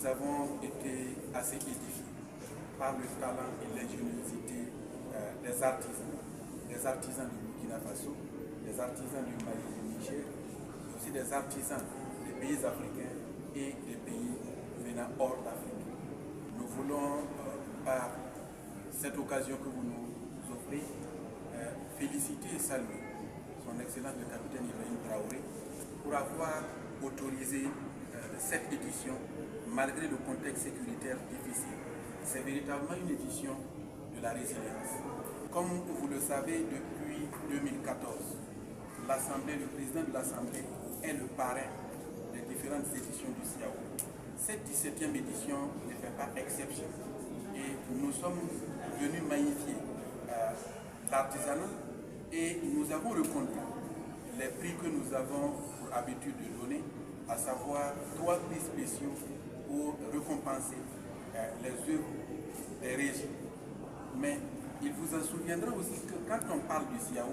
nous avons été assez édifiés par le talent et l'ingéniosité des artisans du Burkina Faso, des artisans du Mali et du Niger, mais aussi des artisans des pays africains et des pays venant hors d'Afrique. Nous voulons, par cette occasion que vous nous offrez, féliciter et saluer son Excellence le capitaine Ibrahim Traoré pour avoir autorisé cette édition malgré le contexte sécuritaire difficile. C'est véritablement une édition de la résilience. Comme vous le savez, depuis 2014, le président de l'Assemblée est le parrain des différentes éditions du CIAO. Cette 17e édition ne fait pas exception et nous sommes venus magnifier l'artisanat et nous avons reconnu les prix que nous avons pour habitude de donner, à savoir 3 prix spéciaux pour récompenser les œuvres des régies. Mais il vous en souviendra aussi que quand on parle du CIAO,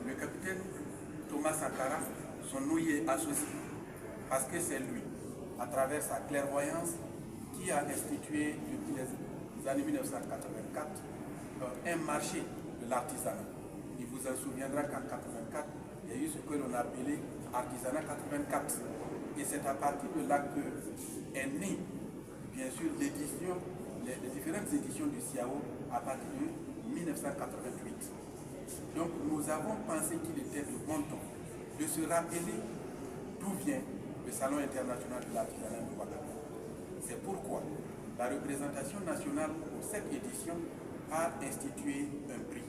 le capitaine Thomas Sankara, son nom y est associé, parce que c'est lui, à travers sa clairvoyance, qui a institué depuis les années 1984 un marché de l'artisanat. Il vous en souviendra qu'en 1984, il y a eu ce que l'on a appelé Artisanat 84. Et c'est à partir de là que est née, bien sûr, les différentes éditions du CIAO à partir de 1988. Donc nous avons pensé qu'il était de bon ton de se rappeler d'où vient le Salon international de l'artisanat de Ouagadougou. C'est pourquoi la représentation nationale pour cette édition a institué un prix.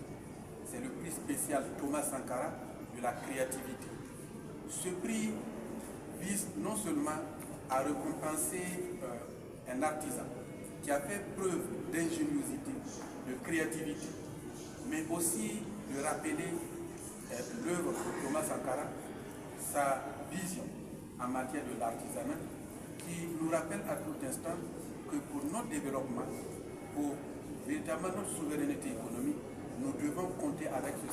C'est le prix spécial Thomas Sankara de la créativité. Ce prix vise non seulement à récompenser un artisan qui a fait preuve d'ingéniosité, de créativité, mais aussi de rappeler l'œuvre de Thomas Sankara, sa vision en matière de l'artisanat, qui nous rappelle à tout instant que pour notre développement, pour véritablement notre souveraineté économique, nous devons compter avec ce